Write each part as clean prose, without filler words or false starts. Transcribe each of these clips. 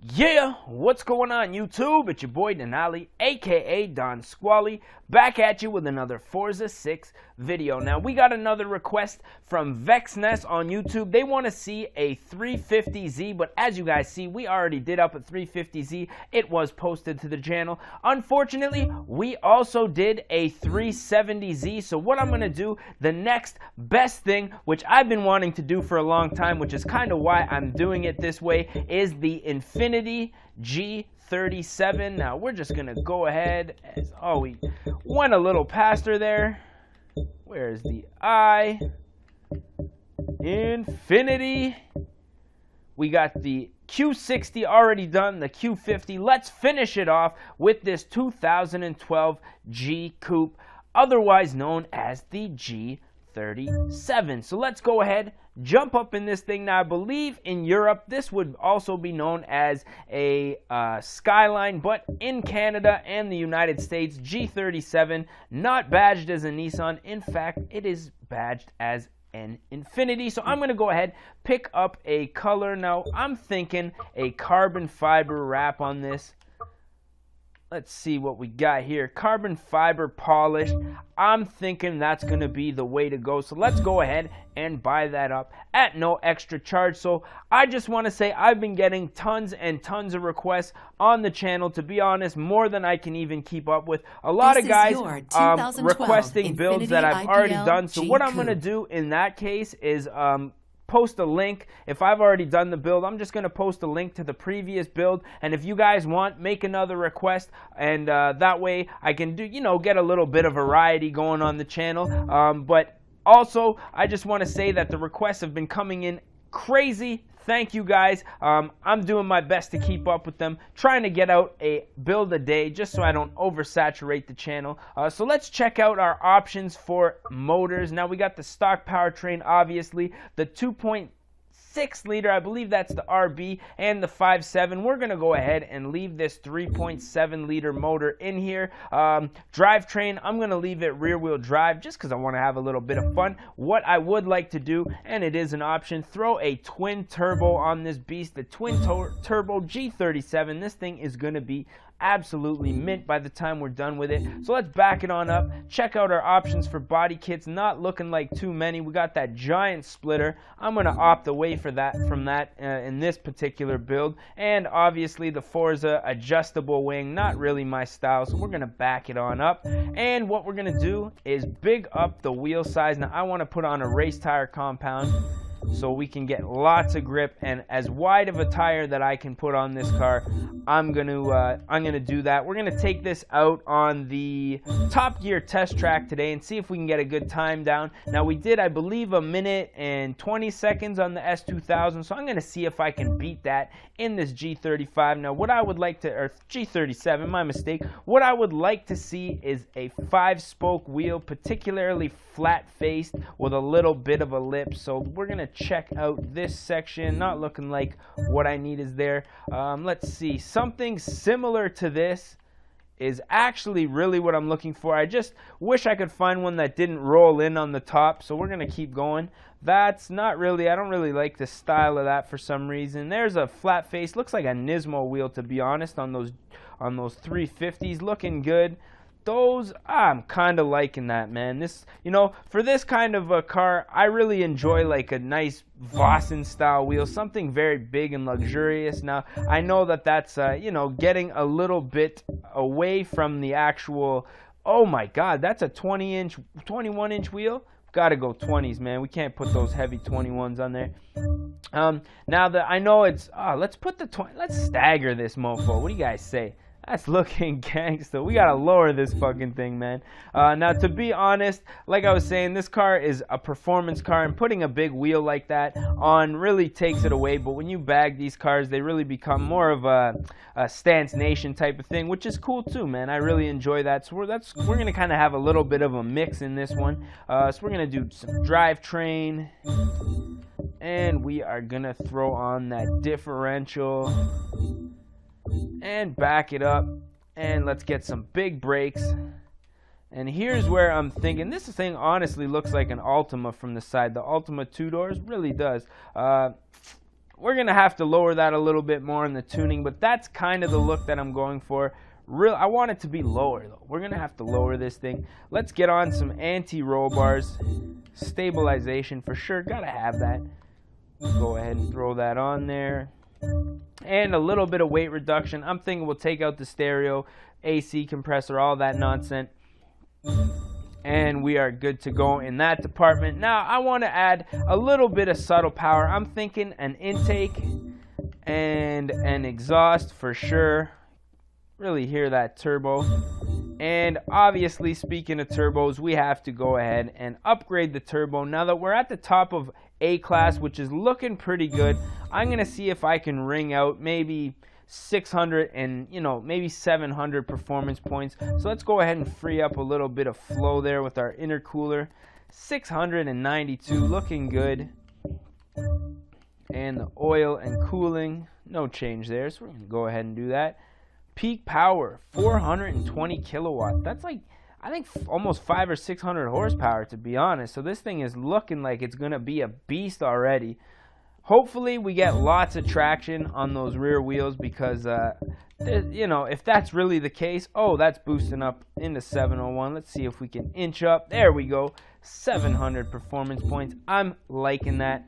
Yeah, what's going on YouTube? It's your boy Denali, aka Don Squally, back at you with another Forza 6 video. Now we got another request from VexNess on YouTube. They want to see a 350Z, but as you guys see, we already did up a 350Z. It was posted to the channel. Unfortunately, we also did a 370Z. So what I'm going to do, the next best thing, which I've been wanting to do for a long time, which is kind of why I'm doing it this way, is the Infiniti G37. Now we're just gonna go ahead as we went a little past her there. Where's the I? Infiniti. We got the Q60 already done, the Q50. Let's finish it off with this 2012 G Coupe, otherwise known as the G37. So let's go ahead, jump up in this thing. Now I believe in Europe this would also be known as a Skyline, but in Canada and the United States, G37, not badged as a Nissan. In fact, it is badged as an Infiniti. So I'm going to go ahead, pick up a color. Now I'm thinking a carbon fiber wrap on this. Let's see what we got here. Carbon fiber polished. I'm thinking that's going to be the way to go. So let's go ahead and buy that up at no extra charge. So I just want to say I've been getting tons and tons of requests on the channel. To be honest, more than I can even keep up with. A lot of guys requesting builds that I've already done. So what I'm going to do in that case is post a link. If I've already done the build, I'm just going to post a link to the previous build, and if you guys want, make another request, and that way I can do, get a little bit of variety going on the channel. But also, I just want to say that the requests have been coming in crazy. Thank you guys. I'm doing my best to keep up with them, trying to get out a build a day just so I don't oversaturate the channel. So let's check out our options for motors. Now we got the stock powertrain, obviously, the 2.6 liter, I believe that's the RB, and the 5.7. We're going to go ahead and leave this 3.7 liter motor in here. Drivetrain, I'm going to leave it rear wheel drive just because I want to have a little bit of fun. What I would like to do, and it is an option, throw a twin turbo on this beast, the twin turbo G37. This thing is going to be absolutely mint by the time we're done with it. So let's back it on up, check out our options for body kits. Not looking like too many. We got that giant splitter. I'm going to opt away from that in this particular build, and obviously the Forza adjustable wing, not really my style, so we're going to back it on up. And what we're going to do is big up the wheel size. Now I want to put on a race tire compound so we can get lots of grip and as wide of a tire that I can put on this car. I'm gonna do that. We're gonna take this out on the Top Gear test track today and see if we can get a good time down. Now we did, I believe, 1 minute and 20 seconds on the S2000, so I'm gonna see if I can beat that in this G35. Now what I would like to, or G37, my mistake, what I would like to see is a 5-spoke wheel, particularly flat-faced with a little bit of a lip. So we're gonna check out this section. Not looking like what I need is there. Let's see, something similar to this is actually really what I'm looking for. I just wish I could find one that didn't roll in on the top, so we're gonna keep going. That's not really, I don't really like the style of that for some reason. There's a flat face, looks like a Nismo wheel, to be honest, on those 350s, looking good. Those, I'm kind of liking that, man. This, for this kind of a car, I really enjoy like a nice Vossen style wheel, something very big and luxurious. Now I know that that's getting a little bit away from the actual, oh my god, that's a 21 inch wheel. Gotta go 20s, man. We can't put those heavy 21s on there. Now that I know it's, let's put the 20, let's stagger this mofo. What do you guys say? That's looking gangster. We gotta lower this fucking thing, man. Now, to be honest, like I was saying, this car is a performance car, and putting a big wheel like that on really takes it away. But when you bag these cars, they really become more of a Stance Nation type of thing, which is cool too, man. I really enjoy that. So we're gonna kind of have a little bit of a mix in this one. So we're gonna do some drivetrain, and we are gonna throw on that differential and back it up, and let's get some big brakes. And here's where I'm thinking, this thing honestly looks like an Altima from the side. The Altima 2 doors really does. we're going to have to lower that a little bit more in the tuning, but that's kind of the look that I'm going for. I want it to be lower, though. We're going to have to lower this thing. Let's get on some anti-roll bars. Stabilization for sure. Got to have that. Go ahead and throw that on there. And a little bit of weight reduction. I'm thinking we'll take out the stereo, AC compressor, all that nonsense. And we are good to go in that department. Now, I want to add a little bit of subtle power. I'm thinking an intake and an exhaust for sure. Really hear that turbo. And obviously, speaking of turbos, we have to go ahead and upgrade the turbo. Now that we're at the top of A class, which is looking pretty good, I'm going to see if I can wring out maybe 600 and, maybe 700 performance points. So let's go ahead and free up a little bit of flow there with our intercooler. 692, looking good. And the oil and cooling, no change there. So we're going to go ahead and do that. Peak power, 420 kilowatts. That's like, I think almost 500 or 600 horsepower, to be honest. So this thing is looking like it's going to be a beast already. Hopefully we get lots of traction on those rear wheels because, if that's really the case, that's boosting up into 701. Let's see if we can inch up. There we go. 700 performance points. I'm liking that.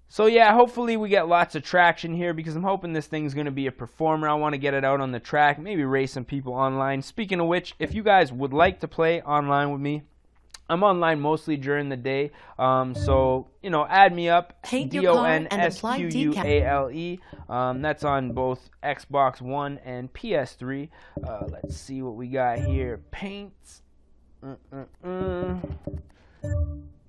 So yeah, hopefully we get lots of traction here because I'm hoping this thing's going to be a performer. I want to get it out on the track, maybe race some people online. Speaking of which, if you guys would like to play online with me, I'm online mostly during the day. So, add me up, DONSQUALE. That's on both Xbox One and PS3. Let's see what we got here. Paints.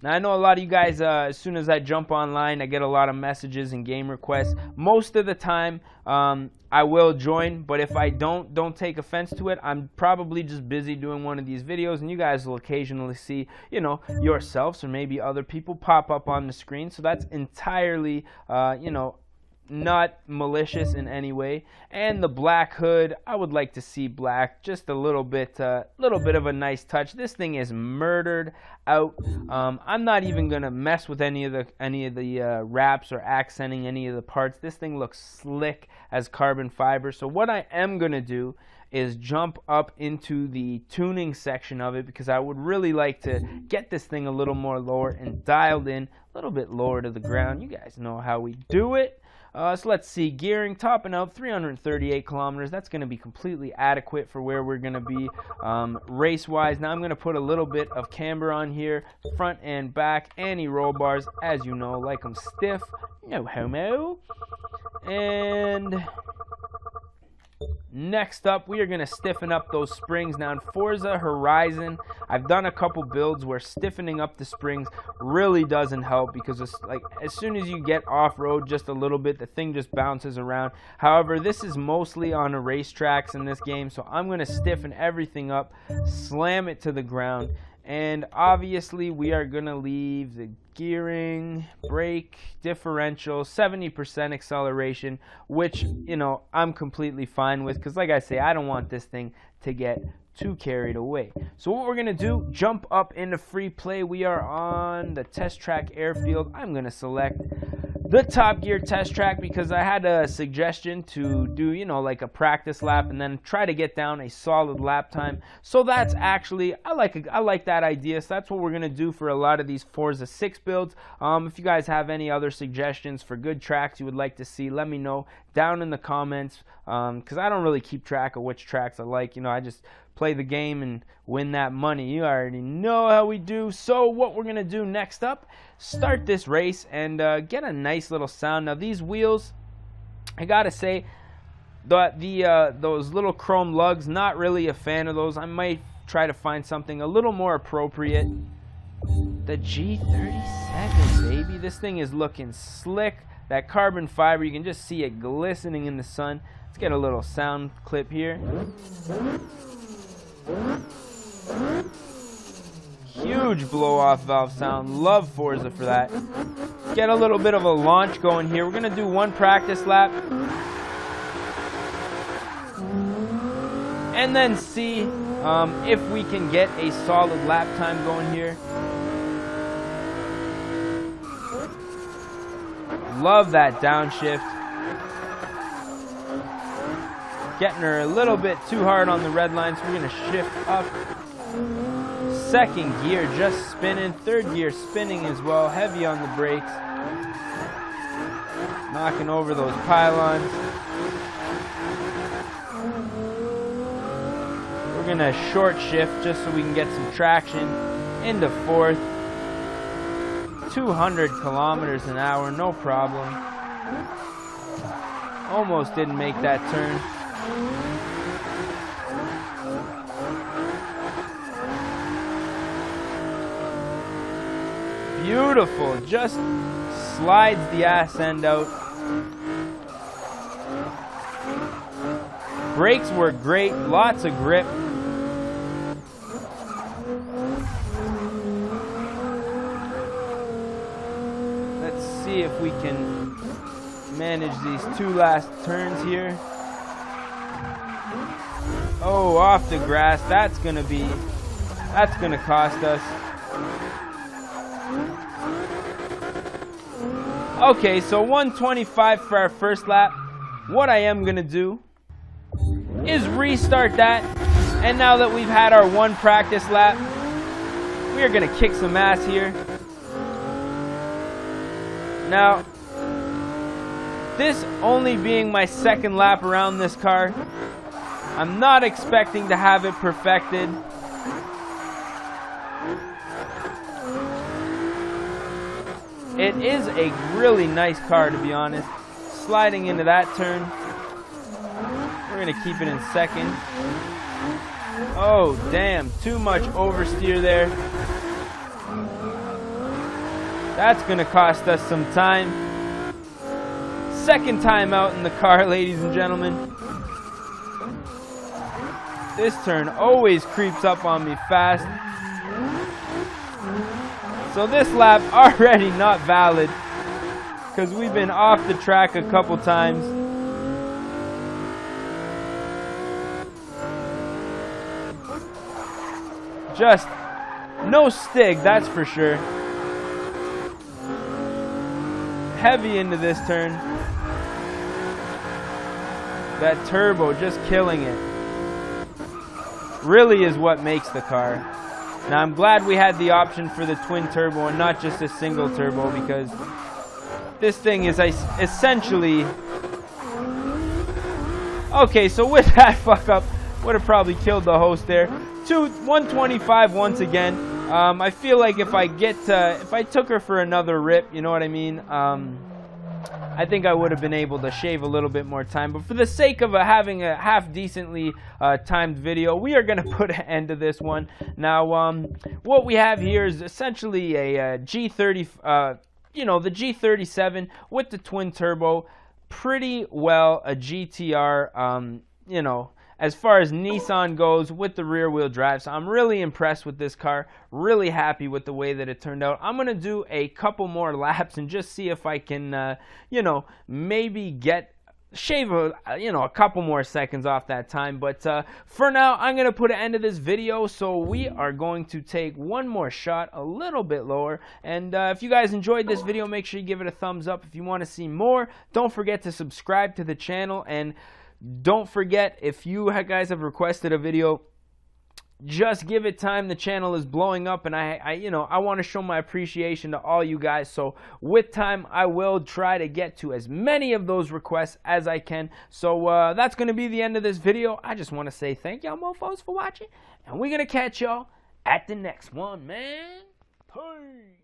Now, I know a lot of you guys, as soon as I jump online, I get a lot of messages and game requests. Most of the time, I will join, but if I don't take offense to it. I'm probably just busy doing one of these videos, and you guys will occasionally see, yourselves or maybe other people pop up on the screen. So that's entirely, not malicious in any way. And the black hood, I would like to see black, just a little bit of a nice touch. This thing is murdered out. I'm not even gonna mess with any of the wraps or accenting any of the parts. This thing looks slick as carbon fiber. So what I am gonna do is jump up into the tuning section of it because I would really like to get this thing a little more lower and dialed in, a little bit lower to the ground. You guys know how we do it. So let's see, gearing, topping out 338 kilometers. That's going to be completely adequate for where we're going to be race-wise. Now I'm going to put a little bit of camber on here, front and back, anti-roll bars, as you know, like them stiff, no homo. And next up, we are going to stiffen up those springs. Now in Forza Horizon, I've done a couple builds where stiffening up the springs really doesn't help because it's like as soon as you get off-road just a little bit, the thing just bounces around. However, this is mostly on the racetracks in this game, so I'm going to stiffen everything up, slam it to the ground, and obviously we are going to leave the gearing, brake, differential, 70% acceleration, which, I'm completely fine with because, like I say, I don't want this thing to get too carried away. So what we're going to do, jump up into free play. We are on the test track airfield. I'm going to select the Top Gear test track because I had a suggestion to do, like a practice lap and then try to get down a solid lap time. So that's actually, I like that idea. So that's what we're going to do for a lot of these Forza 6 builds. If you guys have any other suggestions for good tracks you would like to see, let me know down in the comments because I don't really keep track of which tracks I like. I just play the game and win that money. You already know how we do. So what we're going to do next up, start this race and get a nice little sound. Now these wheels, I got to say, those little chrome lugs, not really a fan of those. I might try to find something a little more appropriate. The G37, baby. This thing is looking slick. That carbon fiber, you can just see it glistening in the sun. Let's get a little sound clip here. Huge blow-off valve sound. Love Forza for that. Get a little bit of a launch going here. We're going to do one practice lap. And then see if we can get a solid lap time going here. Love that downshift. Getting her a little bit too hard on the red line, so we're going to shift up. Second gear just spinning. Third gear spinning as well. Heavy on the brakes. Knocking over those pylons. We're going to short shift just so we can get some traction into fourth. 200 kilometers an hour, no problem. Almost didn't make that turn. Beautiful, just slides the ass end out. Brakes work great, lots of grip. Let's see if we can manage these two last turns here. Oh, off the grass. That's gonna cost us. Okay, so 125 for our first lap. What I am gonna do is restart that, and now that we've had our one practice lap, we are gonna kick some ass here. Now, this only being my second lap around this car, I'm not expecting to have it perfected. It is a really nice car, to be honest. Sliding into that turn. We're going to keep it in second. Oh, damn. Too much oversteer there. That's going to cost us some time. Second time out in the car, ladies and gentlemen. This turn always creeps up on me fast. So this lap already not valid because we've been off the track a couple times. Just no stig, that's for sure. Heavy into this turn. That turbo just killing it. Really is what makes the car. Now I'm glad we had the option for the twin turbo and not just a single turbo, because this thing is essentially... Okay, so with that fuck up, would have probably killed the host there. 125 once again. I feel like if I took her for another rip, you know what I mean? I think I would have been able to shave a little bit more time. But for the sake of having a half decently timed video, we are going to put an end to this one. Now, what we have here is essentially a G30, the G37 with the twin turbo. Pretty well a GTR, as far as Nissan goes with the rear wheel drive. So I'm really impressed with this car, really happy with the way that it turned out. I'm going to do a couple more laps and just see if I can, maybe shave a couple more seconds off that time. But for now, I'm going to put an end to this video. So we are going to take one more shot a little bit lower. And if you guys enjoyed this video, make sure you give it a thumbs up. If you want to see more, don't forget to subscribe to the channel. And don't forget, if you guys have requested a video, just give it time. The channel is blowing up, and I want to show my appreciation to all you guys. So with time, I will try to get to as many of those requests as I can. So that's going to be the end of this video. I just want to say thank y'all mofos for watching, and we're going to catch y'all at the next one, man. Peace.